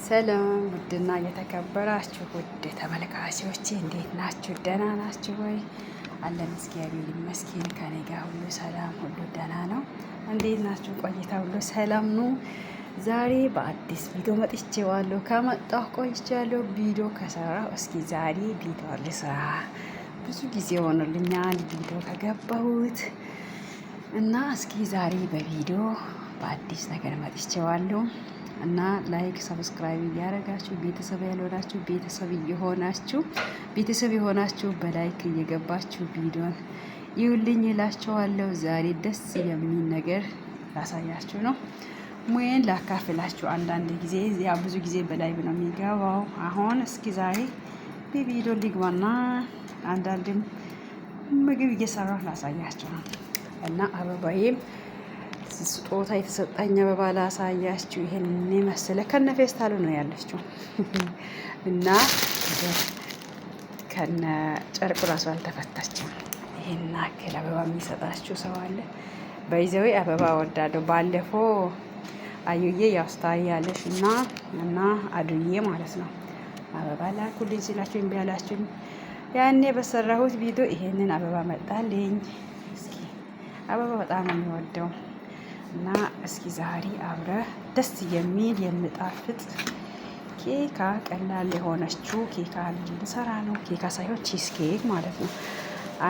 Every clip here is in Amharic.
ሰላም ውድና የተከበራችሁ ውድ ተመልካቾቼ እንዴት ናችሁ? ደህና ናችሁ ወይ? አለን እግዚአብሔር ይመስገን። ከኔ ጋር ሁሉ ሰላም፣ ሁሉ ደህና ነው። እንዴት ናችሁ? ቆይታ ሁሉ ሰላም ነው? ዛሬ በአዲስ ቪዲዮ መጥቼዋለሁ። ከመጣሁ ቆይቻለሁ። ቪዲዮ ከሰራሁ እስኪ ዛሬ ቪዲዮ ልስራ። ብዙ ጊዜ ሆኖልኛል ቪዲዮ ከገባሁት እና እስኪ ዛሬ በቪዲዮ በአዲስ ነገር መጥቼዋለሁ እና ላይክ ሰብስክራይብ እያደረጋችሁ ቤተሰብ ያልሆናችሁ ቤተሰብ የሆናችሁ በላይክ እየገባችሁ ቪዲዮን ይውልኝ እላችኋለሁ። ዛሬ ደስ የሚል ነገር ላሳያችሁ ነው። ሙዬን ላካፍላችሁ። አንዳንድ ጊዜ ያ ብዙ ጊዜ በላይቭ ነው የሚገባው። አሁን እስኪ ዛሬ በቪዲዮ ሊግባና አንዳንድም ምግብ እየሰራሁ ላሳያችሁ ነው እና አበባዬም ስጦታ የተሰጠኝ አበባ ላሳያችሁ። ይሄን መሰለ ከነ ፌስታሉ ነው ያለችው እና ከነ ጨርቁ ራሱ አልተፈታችም። ይሄን አክል አበባ የሚሰጣችሁ ሰው አለ። በይዘዌ አበባ ወዳለሁ። ባለፈው አዩዬ ያስታያለሽ እና አዱዬ ማለት ነው አበባ ላኩልኝ ሲላችሁ እምቢ አላችሁኝ። ያኔ በሰራሁት ቪዲዮ ይሄንን አበባ መጣልኝ። እስኪ አበባ በጣም ነው የሚወደው እና እስኪ ዛሬ አብረ ደስ የሚል የምጣፍጥ ኬካ ቀላል የሆነችው ኬካ ልንሰራ ነው። ኬካ ሳይሆን ቺዝ ኬክ ማለት ነው።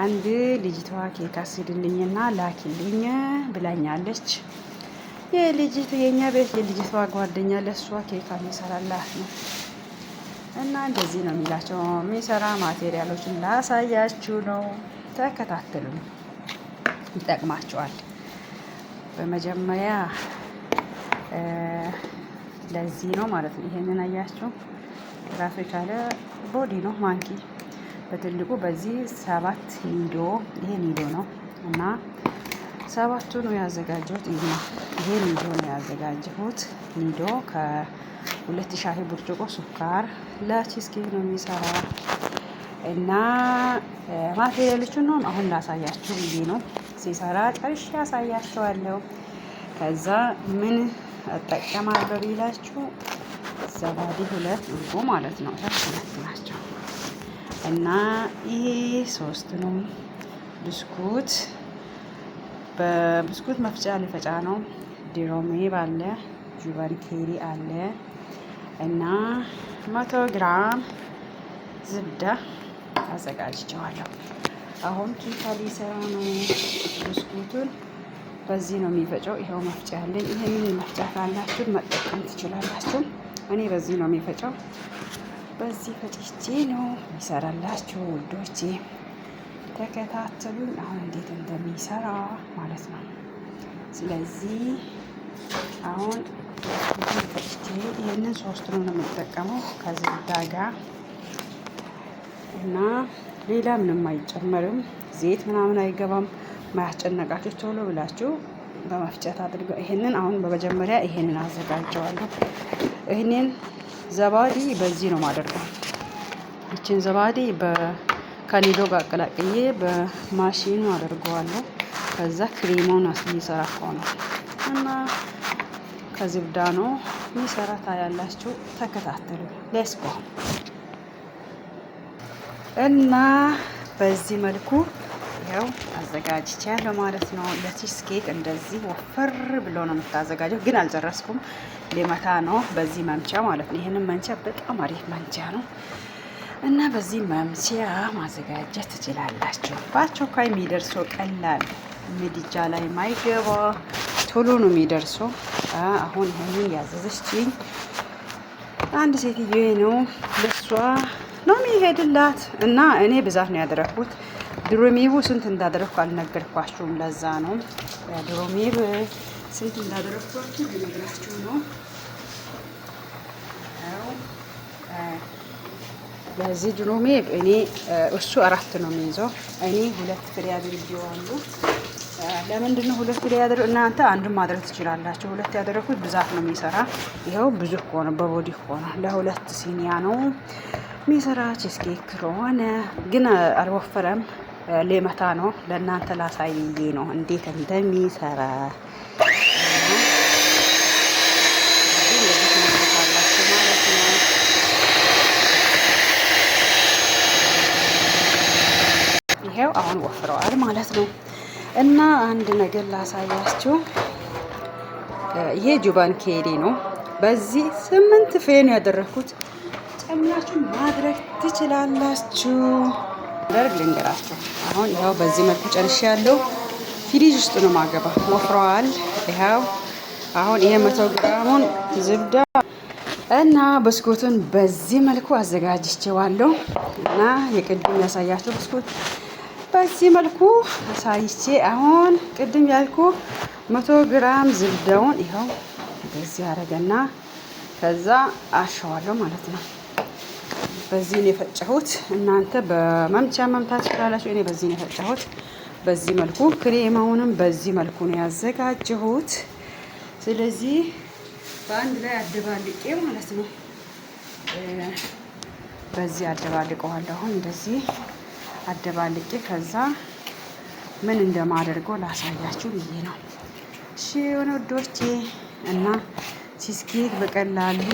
አንድ ልጅቷ ኬካ ስድልኝና ላኪልኝ ብላኛለች። የኛ ቤት የልጅቷ ጓደኛ ለሷ ኬካ የሚሰራላት ነው እና እንደዚህ ነው የሚላቸው። የሚሰራ ማቴሪያሎችን ላሳያችሁ ነው። ተከታተሉ፣ ይጠቅማቸዋል። በመጀመሪያ ለዚህ ነው ማለት ነው። ይሄንን አያችሁ ራሱ የቻለ ቦዲ ነው። ማንኪ በትልቁ በዚህ 7 ኒዶ ይሄ ኒዶ ነው እና 7ቱ ነው ያዘጋጀሁት። ይሄ ኒዶ ነው ያዘጋጀሁት። ኒዶ ከ2 ሻሂ ብርጭቆ ሱካር ለቺዝ ኬክ ነው የሚሰራ እና ማቴሪያሎቹን ነው አሁን ላሳያችሁ ብዬ ነው። ሲሰራ ጨርሼ ያሳያቸዋለሁ። ከዛ ምን እጠቀማለሁ ቢላችሁ ዘባዲ 2 እርጎ ማለት ነው። 2 ናቸው እና ይሄ 3 ነው። ብስኩት በብስኩት መፍጫ ልፈጫ ነው። ዲሮሜ ባለ ጁባን ኬሪ አለ እና 100 ግራም ዝብዳ አዘጋጅቼዋለሁ። አሁን ኬካ ሊሰራ ነው። ብስኩቱን በዚህ ነው የሚፈጨው። ይሄው መፍጫ ያለኝ። ይሄንን መፍጫ ካላችሁ መጠቀም ትችላላችሁ። እኔ በዚህ ነው የሚፈጨው። በዚህ ፈጭቼ ነው የሚሰራላችሁ ውዶቼ። ተከታተሉን አሁን እንዴት እንደሚሰራ ማለት ነው። ስለዚህ አሁን ፈጭቼ ይሄንን 3 ነው የምጠቀመው ከዝብዳ ጋር እና ሌላ ምንም አይጨመርም። ዘይት ምናምን አይገባም። ማያስጨነቃችሁ ቶሎ ብላችሁ በመፍጨት አድርገው። ይሄንን አሁን በመጀመሪያ ይሄንን አዘጋጀዋለሁ። ይሄንን ዘባዲ በዚህ ነው ማደርገው። እቺን ዘባዲ ከኒዶ ጋር አቀላቅዬ በማሽኑ አደርገዋለሁ። ከዛ ክሬሙን እየሰራሁ ነው እና ከዝብዳ ነው የሚሰራ ታያላችሁ። ተከታተሉ። ሌትስ ጎ እና በዚህ መልኩ ያው አዘጋጅቻለሁ ማለት ነው። ለቺዝ ኬክ እንደዚህ ወፈር ብሎ ነው የምታዘጋጀው። ግን አልጨረስኩም። ሊመታ ነው በዚህ መምቻ ማለት ነው። ይሄንን መምቻ በጣም አሪፍ መምቻ ነው እና በዚህ መምቻ ማዘጋጀት ትችላላችሁ። በአስቸኳይ የሚደርሰው ቀላል ምድጃ ላይ ማይገባ ቶሎ ነው የሚደርሰው። አሁን ይሄንን ያዘዘችኝ አንድ ሴትዮ ነው። ለሷ ነው የሚሄድላት እና እኔ ብዛት ነው ያደረኩት። ድሮሜቡ ስንት እንዳደረኩ አልነገርኳችሁም። ለዛ ነው ድሮሜብ ስንት እንዳደረኳችሁ ልነግራችሁ ነው። ለዚህ ድሮሜብ እኔ እሱ 4 ነው የሚይዘው። እኔ 2 ፍሬ አድርጌዋለሁ። ለምንድን ነው 2 ፍሬ ያደረኩት? እናንተ አንዱን ማድረግ ትችላላችሁ። 2 ያደረኩት ብዛት ነው የሚሰራ። ይኸው ብዙ ሆነ፣ በቦዲ ሆነ። ለ2 ሲኒያ ነው የሚሰራ ቺዝ ኬክ ስለሆነ ግን አልወፈረም። ሌመታ ነው። ለእናንተ ላሳይ ነው እንዴት እንደሚሰራ አሁን ወፍረዋል ማለት ነው። እና አንድ ነገር ላሳያችሁ። ይሄ ጁባን ኬሪ ነው። በዚህ 8 ፍሬ ነው ያደረኩት። ጨምራችሁ ማድረግ ትችላላችሁ። ደርግ ልንገራችሁ። አሁን ያው በዚህ መልኩ ጨርሼ ያለው ፍሪጅ ውስጥ ነው ማገባ። ወፍረዋል። ይኸው አሁን ይሄ 100 ግራሙን ዝብዳ እና ብስኩቱን በዚህ መልኩ አዘጋጅቼዋለሁ። እና የቅድም ያሳያችሁ ብስኩት በዚህ መልኩ አሳይቼ አሁን ቅድም ያልኩ 100 ግራም ዝብዳውን ይኸው በዚህ አረገና ከዛ አሸዋለሁ ማለት ነው። በዚህ ነው የፈጨሁት። እናንተ በመምቻ መምታት ትችላላችሁ። እኔ በዚህ ነው የፈጨሁት። በዚህ መልኩ ክሬማውንም በዚህ መልኩ ነው ያዘጋጀሁት። ስለዚህ በአንድ ላይ አደባልቄ ማለት ነው። በዚህ አደባልቀዋለሁ። አሁን እንደዚህ አደባልቄ ከዛ ምን እንደማደርገው ላሳያችሁ ብዬ ነው። እሺ የሆነ ውዶቼ እና ቺዝኬክ በቀላሉ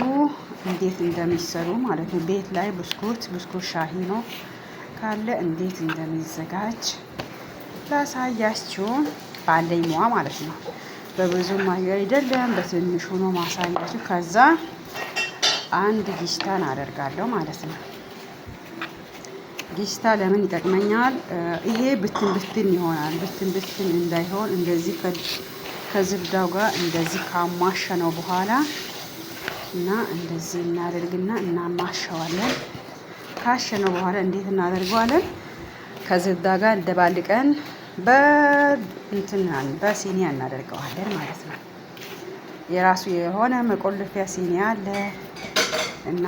እንዴት እንደሚሰሩ ማለት ነው። ቤት ላይ ብስኩት ሻሂ ነው ካለ እንዴት እንደሚዘጋጅ ላሳያችሁ ባለኝ ሙያ ማለት ነው። በብዙ ማየር አይደለም በትንሹ ነው ማሳያችሁ። ከዛ አንድ ጊሽታን አደርጋለሁ ማለት ነው። ጊሽታ ለምን ይጠቅመኛል? ይሄ ብትን ይሆናል። ብትን እንዳይሆን እንደዚህ ከዝብዳው ጋር እንደዚህ ካማሸነው በኋላ እና እንደዚህ እናደርግና እናማሸዋለን። ካሸነው በኋላ እንዴት እናደርገዋለን? ከዝብዳ ጋር እንደባልቀን በሲኒያ እናደርገዋለን ማለት ነው። የራሱ የሆነ መቆለፊያ ሲኒያ አለ እና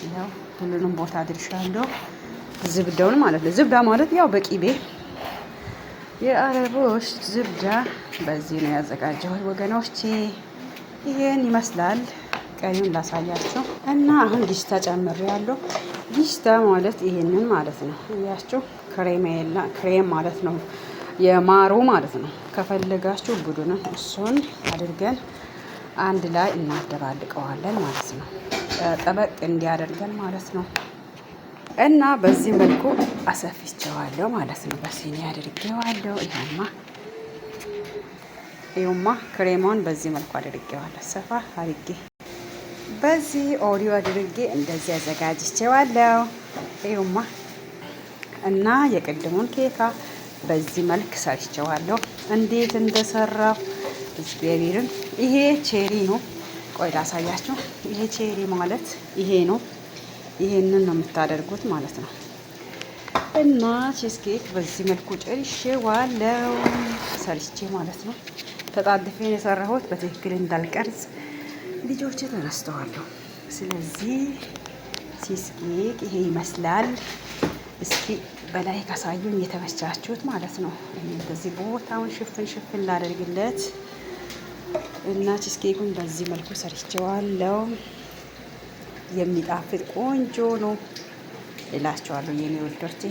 ያው ሁሉንም ቦታ አድርሻለሁ። ዝብዳውን ማለት ነው። ዝብዳ ማለት ያው በቂቤ የአረቦች ዝብዳ በዚህ ነው ያዘጋጀሁት ወገኖቼ። ይሄን ይመስላል። ቀሪውን ላሳያችሁ እና አሁን ጊሽታ ጨምሬያለሁ። ጊሽታ ማለት ይሄንን ማለት ነው። እያችሁ ክሬም ማለት ነው። የማሩ ማለት ነው። ከፈለጋችሁ ቡድኑን እሱን አድርገን አንድ ላይ እናደባልቀዋለን ማለት ነው። ጠበቅ እንዲያደርገን ማለት ነው። እና በዚህ መልኩ አሰፍቼዋለሁ ማለት ነው። በሲኒ አድርጌዋለሁ። ይኸውማ ክሬማውን በዚህ መልኩ አድርጌዋለሁ። ሰፋ አድርጌ በዚህ ኦሪዮ አድርጌ እንደዚህ አዘጋጅቼዋለሁ። ይኸውማ እና የቅድሙን ኬካ በዚህ መልክ ሰርቼዋለሁ። እንዴት እንደሰራው እግዚአብሔርን። ይሄ ቼሪ ነው። ቆይ ላሳያችሁ። ይሄ ቼሪ ማለት ይሄ ነው። ይሄንን ነው የምታደርጉት ማለት ነው። እና ቺዝኬክ በዚህ መልኩ ጨርሼዋለሁ ሰርቼ ማለት ነው። ተጣድፌ የሰራሁት በትክክል እንዳልቀርጽ ልጆቼ ተነስተዋለሁ። ስለዚህ ቺዝኬክ ይሄ ይመስላል። እስኪ በላይ ካሳዩኝ የተመቻችሁት ማለት ነው። እንደዚህ ቦታውን ሽፍን ላደርግለት እና ቺዝኬኩን በዚህ መልኩ ሰርቼዋለሁ። የሚጣፍጥ ቆንጆ ነው እላችኋለሁ የኔ ወዶቼ።